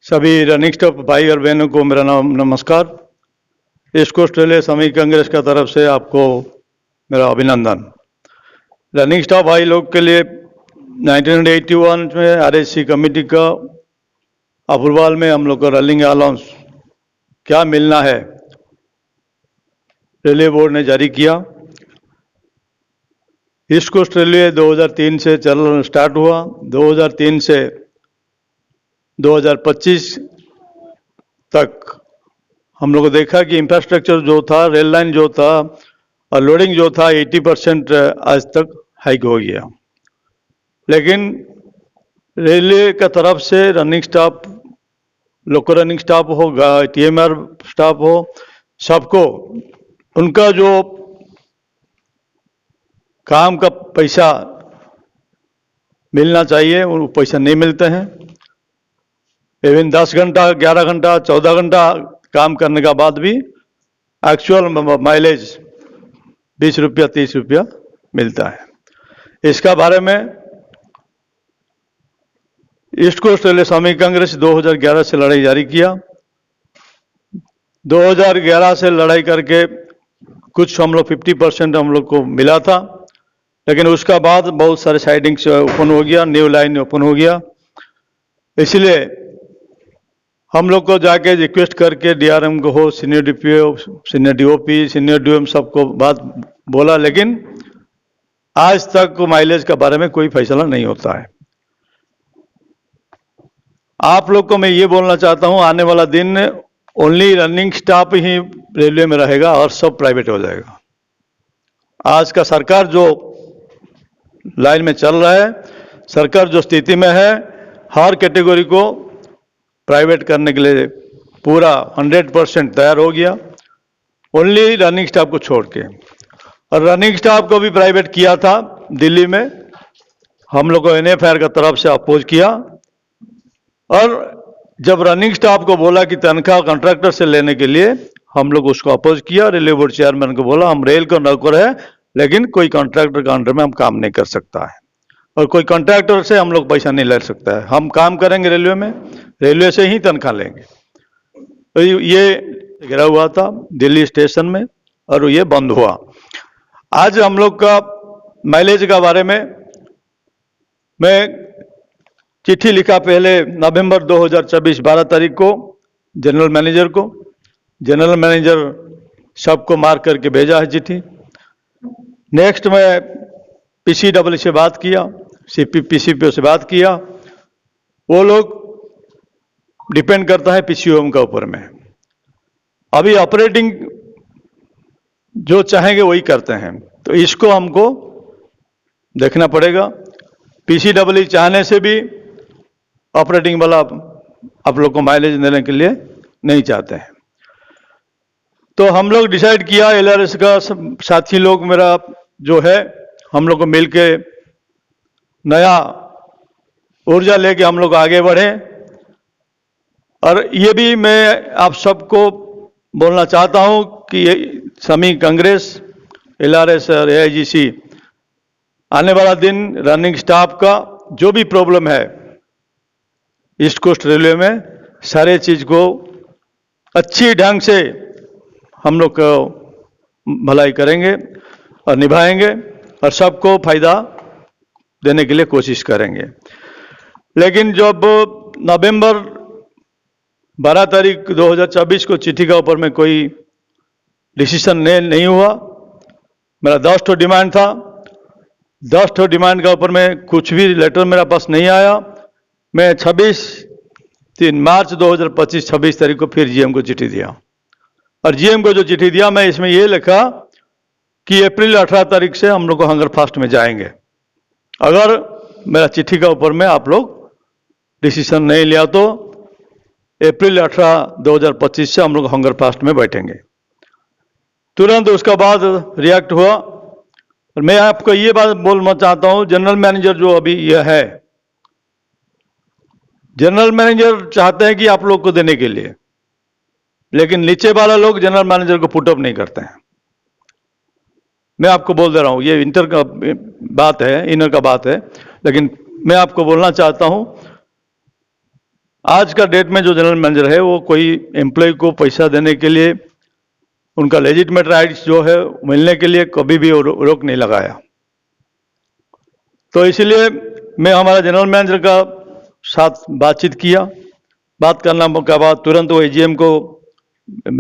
सभी running staff भाई और बहनों को मेरा नाम नमस्कार। ईस्ट कोस्ट रेलवे श्रमिक कांग्रेस का तरफ से आपको मेरा अभिनंदन। रनिंग स्टाफ भाई लोग के लिए 1981 में आरएससी कमेटी का अप्रूवल में हम लोग को रनिंग अलाउंस क्या मिलना है रेलवे बोर्ड ने जारी किया। ईस्ट कोस्ट रेलवे 2003 से चलना स्टार्ट हुआ। 2003 से 2025 तक हम लोग को देखा कि इंफ्रास्ट्रक्चर जो था, रेल लाइन जो था और लोडिंग जो था 80% आज तक हाइक हो गया। लेकिन रेलवे का तरफ से running staff, local running staff हो, टीएमआर स्टाफ हो, सबको उनका जो काम का पैसा मिलना चाहिए वो पैसा नहीं मिलते हैं। इवन 10 घंटा, 11 घंटा, 14 घंटा काम करने का बाद भी एक्चुअल माइलेज 20 रुपया 30 रुपया मिलता है। इसका बारे में ईस्ट कोस्ट रेलवे श्रमिक कांग्रेस 2011 से लड़ाई जारी किया। 2011 से लड़ाई करके कुछ हम लोग 50% हम लोग को मिला था, लेकिन उसका बाद बहुत सारे साइडिंग्स ओपन हो गया, न्यू लाइन ओपन हो गया। इसलिए हम लोग को जाके रिक्वेस्ट करके डीआरएम को हो, senior DPO, senior DOP, senior DM सबको बात बोला, लेकिन आज तक माइलेज के बारे में कोई फैसला नहीं होता है। आप लोग को मैं ये बोलना चाहता हूं, आने वाला दिन ओनली रनिंग स्टाफ ही रेलवे में रहेगा और सब प्राइवेट हो जाएगा। आज का सरकार जो लाइन में चल रहा है, सरकार जो स्थिति में है, हर कैटेगरी को प्राइवेट करने के लिए पूरा 100% तैयार हो गया, ओनली रनिंग स्टाफ को छोड़ के। और रनिंग स्टाफ को भी प्राइवेट किया था दिल्ली में, हम लोग को एनएफआईआर का तरफ से अपोज किया। और जब रनिंग स्टाफ को बोला कि तनख्वाह कॉन्ट्रैक्टर से लेने के लिए, हम लोग उसको अपोज किया। रेलवे बोर्ड चेयरमैन को बोला हम रेल को नौकर है, लेकिन कोई कॉन्ट्रैक्टर के अंडर में हम काम नहीं कर सकता है और कोई कॉन्ट्रैक्टर से हम लोग पैसा नहीं ले सकता है। हम काम करेंगे रेलवे में, रेलवे से ही तनख्वाह लेंगे। तो ये गिरा हुआ था दिल्ली स्टेशन में और ये बंद हुआ। आज हम लोग का माइलेज का बारे में मैं चिट्ठी लिखा पहले नवंबर 2024 12 तारीख को जनरल मैनेजर को। जनरल मैनेजर सबको मार्क करके भेजा है चिट्ठी। नेक्स्ट मैं पीसीडब्ल्यू से बात किया, पीसीपीओ से बात किया। वो लोग डिपेंड करता है पीसीओएम का ऊपर में। अभी ऑपरेटिंग जो चाहेंगे वही करते हैं, तो इसको हमको देखना पड़ेगा। पीसीडब्ल्यू चाहने से भी ऑपरेटिंग वाला आप लोग को माइलेज देने के लिए नहीं चाहते हैं। तो हम लोग डिसाइड किया, एलआरएस का साथी लोग मेरा जो है, हम लोग को मिलके नया ऊर्जा लेके हम लोग आगे बढ़े। और ये भी मैं आप सबको बोलना चाहता हूं कि ये श्रमिक कांग्रेस, एलआरएस और एआईजीसी आने वाला दिन रनिंग स्टाफ का जो भी प्रॉब्लम है ईस्ट कोस्ट रेलवे में, सारे चीज को अच्छी ढंग से हम लोग को भलाई करेंगे और निभाएंगे और सबको फायदा देने के लिए कोशिश करेंगे। लेकिन जब नवंबर 12 तारीख 2024 को चिट्ठी का ऊपर में कोई डिसीजन नहीं हुआ, मेरा 10 ठो डिमांड था। 10 ठो डिमांड का ऊपर में कुछ भी लेटर मेरा पास नहीं आया। मैं 3 मार्च 2025 26 तारीख को फिर जीएम को चिट्ठी दिया और जीएम को जो चिट्ठी दिया मैं इसमें ये लिखा कि अप्रैल 18 तारीख से हम लोग को हंगर फास्ट में जाएंगे। अगर मेरा चिट्ठी का ऊपर में आप लोग डिसीजन नहीं लिया तो अप्रैल 18 2025 से हम लोग हंगर फास्ट में बैठेंगे। तुरंत उसका बाद रिएक्ट हुआ। और मैं आपको ये बात बोलना चाहता हूं, जनरल मैनेजर जो अभी यह है, जनरल मैनेजर चाहते हैं कि आप लोग को देने के लिए, लेकिन नीचे वाला लोग जनरल मैनेजर को पुटअप नहीं करते हैं। मैं आपको बोल दे रहा हूं, ये इंटर का बात है, इनर का बात है, लेकिन मैं आपको बोलना चाहता हूं आज का डेट में जो जनरल मैनेजर है वो कोई एम्प्लॉय को पैसा देने के लिए, उनका लेजिटिमेट राइट्स जो है मिलने के लिए कभी भी रोक नहीं लगाया। तो इसलिए मैं हमारा जनरल मैनेजर का साथ बातचीत किया। बात करना के बाद तुरंत वो एजीएम को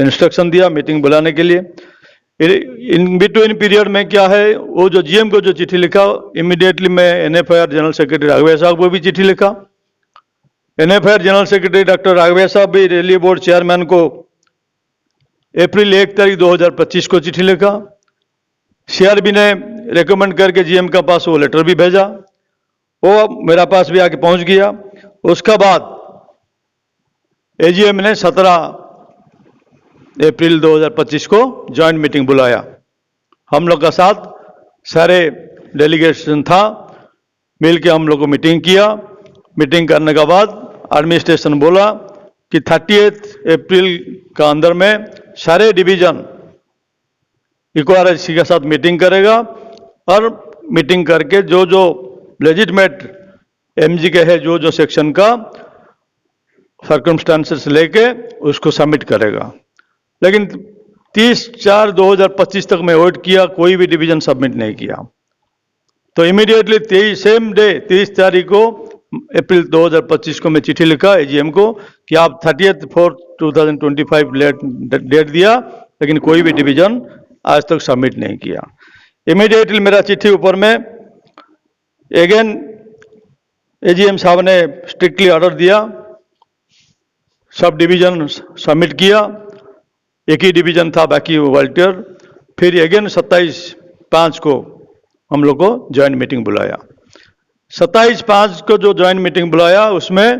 इंस्ट्रक्शन दिया मीटिंग बुलाने के लिए। इन बिटवीन पीरियड में क्या है, वो जो जीएम को जो चिट्ठी लिखा, इमीडिएटली मैं एनएफआईआर जनरल सेक्रेटरी राघवैया साहब को भी चिट्ठी लिखा। NFIR general secretary doctor Raghavaiah साहब भी रेलवे बोर्ड चेयरमैन को अप्रैल 1 तारीख 2025 को चिट्ठी लिखा। सीआरबी ने रेकमेंड करके जीएम के पास वो लेटर भी भेजा, वो मेरा पास भी आके पहुंच गया। उसका बाद एजीएम ने 17 अप्रैल 2025 को ज्वाइंट मीटिंग बुलाया। हम लोग का साथ सारे डेलीगेशन था, मिलके हम लोग को मीटिंग किया। मीटिंग करने के बाद एडमिनिस्ट्रेशन बोला कि 30 अप्रैल का अंदर में सारे डिवीजन इक्वालिटी के साथ मीटिंग करेगा और मीटिंग करके जो जो लेजिटमेट एमजी के है जो जो सेक्शन का सर्कमस्टांसेस लेके उसको सबमिट करेगा। लेकिन 30/4/2025 तक मैं वेट किया, कोई भी डिवीजन सबमिट नहीं किया। तो इमीडिएटली सेम डे 30 तारीख को अप्रैल 2025 को मैं चिट्ठी लिखा एजीएम को कि आप 30/4/2025 डेट दिया, लेकिन कोई भी डिवीजन आज तक सबमिट नहीं किया। इमीडिएटली मेरा चिट्ठी ऊपर में अगेन एजीएम साहब ने स्ट्रिक्टली ऑर्डर दिया, सब डिवीजन सबमिट किया। एक ही डिवीजन था बाकी वॉलंटियर। फिर अगेन 27/5 को हम लोग को ज्वाइंट मीटिंग बुलाया। 27/5 को जो ज्वाइंट मीटिंग बुलाया उसमें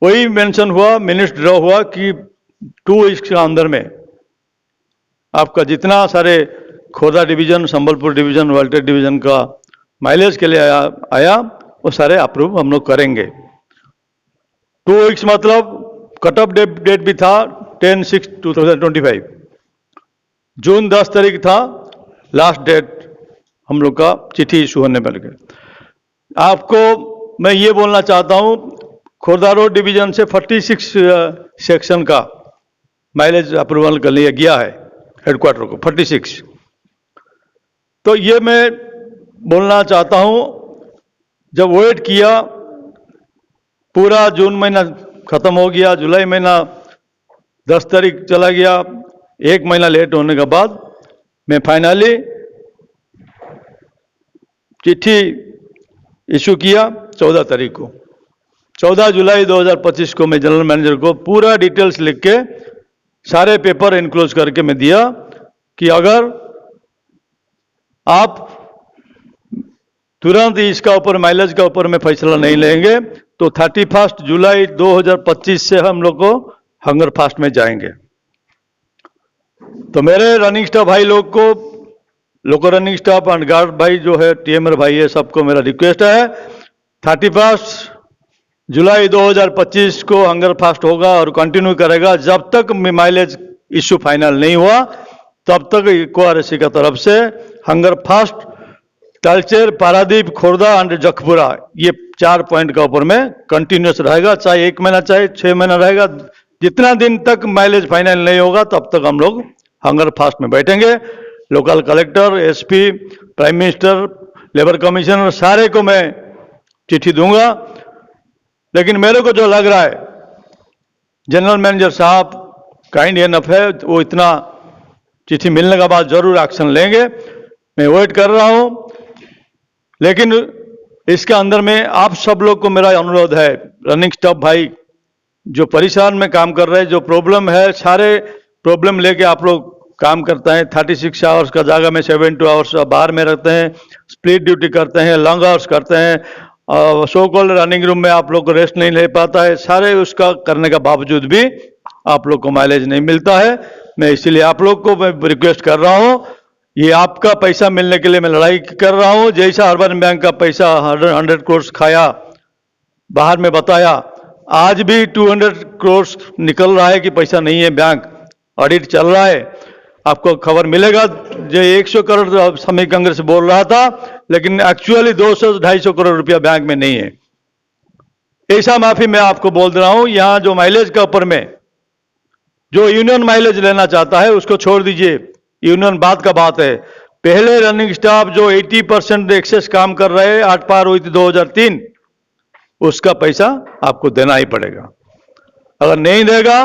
वही मेंशन हुआ, मिनट्स ड्रॉ हुआ कि 2 वीक्स के अंदर में आपका जितना सारे Khordha division, Sambalpur division, volunteer division का माइलेज के लिए आया वो सारे अप्रूव हम लोग करेंगे। 2 वीक्स मतलब कट ऑफ डेट भी था 10/6/2025। जून 10 तारीख था लास्ट डेट हम लोग का चिट्ठी इशू होने पर के। आपको मैं ये बोलना चाहता हूँ, खोर्धा रोड डिवीजन से 46 सेक्शन का माइलेज अप्रूवल कर लिया गया है हेडक्वार्टर को 46। तो ये मैं बोलना चाहता हूँ, जब वेट किया पूरा जून महीना खत्म हो गया, जुलाई महीना 10 तारीख चला गया, 1 महीना लेट होने के बाद मैं फाइनली चिट्ठी इशू किया 14 तारीख को। 14 जुलाई 2025 को मैं जनरल मैनेजर को पूरा डिटेल्स लिख के सारे पेपर इनक्लोज करके मैं दिया कि अगर आप तुरंत इसका ऊपर माइलेज का ऊपर में फैसला नहीं लेंगे तो 31 जुलाई 2025 से हम लोग को हंगर फास्ट में जाएंगे। तो मेरे रनिंग स्टाफ भाई लोग को, local running staff and guard भाई जो है, टीएमआर भाई है, सबको मेरा रिक्वेस्ट है 31 जुलाई 2025 को हंगर फास्ट होगा और कंटिन्यू करेगा। जब तक माइलेज इश्यू फाइनल नहीं हुआ तब तक इक्वारेसी का तरफ से hunger fast Talcher, Paradip, Khordha and Jakhapura ये 4 पॉइंट का ऊपर में कंटिन्यूस रहेगा, चाहे 1 महीना चाहे 6 महीना रहेगा। जितना दिन तक माइलेज फाइनल नहीं होगा तब तक हम लोग हंगर फास्ट में बैठेंगे। Local collector, SP, prime minister, labour commissioner सारे को मैं चिट्ठी दूंगा। लेकिन मेरे को जो लग रहा है जनरल मैनेजर साहब काइंड एनफ है, वो इतना चिट्ठी मिलने के बाद जरूर एक्शन लेंगे। मैं वेट कर रहा हूं, लेकिन इसके अंदर में आप सब लोग को मेरा अनुरोध है, रनिंग स्टाफ भाई जो परेशान में काम कर रहे हैं, जो प्रॉब्लम है सारे प्रॉब्लम लेके आप लोग काम करते हैं। 36 आवर्स का जगह में 72 आवर्स बाहर में रहते हैं, स्प्लिट ड्यूटी करते हैं, लॉन्ग आवर्स करते हैं, सो कॉल्ड रनिंग रूम में आप लोग को रेस्ट नहीं ले पाता है। सारे उसका करने के बावजूद भी आप लोग को माइलेज नहीं मिलता है। मैं इसीलिए आप लोग को मैं रिक्वेस्ट कर रहा हूं, ये आपका पैसा मिलने के लिए मैं लड़ाई कर रहा हूं। जैसा अर्बन बैंक का पैसा 100 करोड़ खाया बाहर में बताया, आज भी 200 करोड़ निकल रहा है कि पैसा नहीं है, बैंक ऑडिट चल रहा है। आपको खबर मिलेगा जो 100 करोड़ समय कांग्रेस बोल रहा था, लेकिन एक्चुअली 200-250 करोड़ रुपया बैंक में नहीं है। ऐसा माफी मैं आपको बोल रहा हूं, यहां जो माइलेज के ऊपर में जो यूनियन माइलेज लेना चाहता है उसको छोड़ दीजिए, यूनियन बात का बात है। पहले रनिंग स्टाफ जो 80% एक्सेस काम कर रहे हैं, 8 पार हुई थी 2003, उसका पैसा आपको देना ही पड़ेगा। अगर नहीं देगा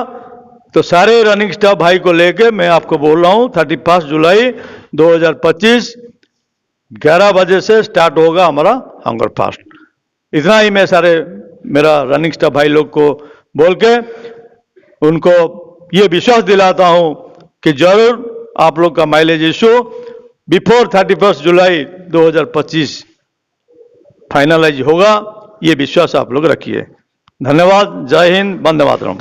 तो सारे रनिंग स्टाफ भाई को लेके मैं आपको बोल रहा हूं 31 जुलाई 2025 11 बजे से स्टार्ट होगा हमारा हंगर फास्ट। इतना ही मैं सारे मेरा रनिंग स्टाफ भाई लोग को बोल के उनको ये विश्वास दिलाता हूं कि जरूर आप लोग का माइलेज इशू बिफोर 31 जुलाई 2025 फाइनलाइज होगा, ये विश्वास आप लोग रखिए। धन्यवाद। जय हिंद। वंदे मातरम।